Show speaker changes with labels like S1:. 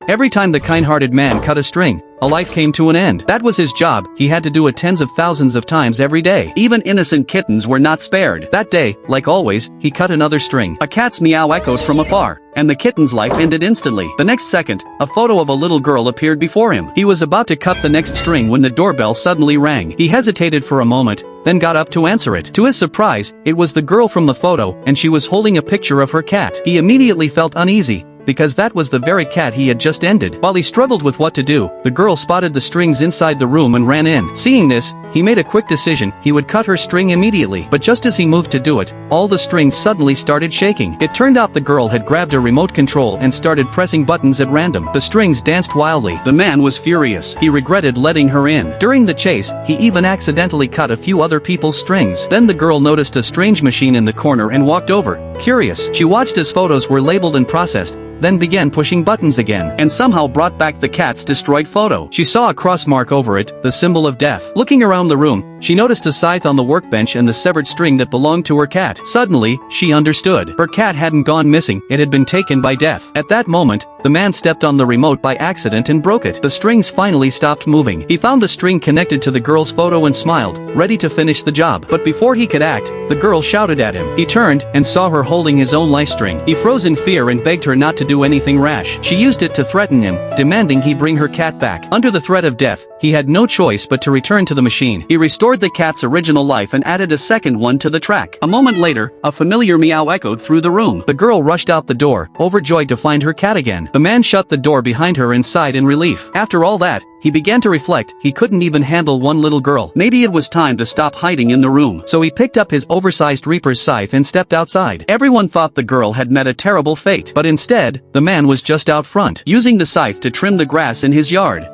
S1: Every time the kind-hearted man cut a string, a life came to an end. That was his job, he had to do it tens of thousands of times every day. Even innocent kittens were not spared. That day, like always, he cut another string. A cat's meow echoed from afar, and the kitten's life ended instantly. The next second, a photo of a little girl appeared before him. He was about to cut the next string when the doorbell suddenly rang. He hesitated for a moment, then got up to answer it. To his surprise, it was the girl from the photo, and she was holding a picture of her cat. He immediately felt uneasy, because that was the very cat he had just ended. While he struggled with what to do, the girl spotted the strings inside the room and ran in. Seeing this, he made a quick decision, he would cut her string immediately. But just as he moved to do it, all the strings suddenly started shaking. It turned out the girl had grabbed a remote control and started pressing buttons at random. The strings danced wildly. The man was furious. He regretted letting her in. During the chase, he even accidentally cut a few other people's strings. Then the girl noticed a strange machine in the corner and walked over, curious. She watched as photos were labeled and processed, then began pushing buttons again, and somehow brought back the cat's destroyed photo. She saw a cross mark over it, the symbol of death. Looking around the room, she noticed a scythe on the workbench and the severed string that belonged to her cat. Suddenly, she understood. Her cat hadn't gone missing, it had been taken by death. At that moment, the man stepped on the remote by accident and broke it. The strings finally stopped moving. He found the string connected to the girl's photo and smiled, ready to finish the job. But before he could act, the girl shouted at him. He turned and saw her holding his own life string. He froze in fear and begged her not to do anything rash. She used it to threaten him, demanding he bring her cat back. Under the threat of death, he had no choice but to return to the machine. He restored the cat's original life and added a second one to the track. A moment later, a familiar meow echoed through the room. The girl rushed out the door, overjoyed to find her cat again. The man shut the door behind her and sighed in relief. After all that, he began to reflect, he couldn't even handle one little girl. Maybe it was time to stop hiding in the room. So he picked up his oversized reaper's scythe and stepped outside. Everyone thought the girl had met a terrible fate, but instead, the man was just out front, using the scythe to trim the grass in his yard.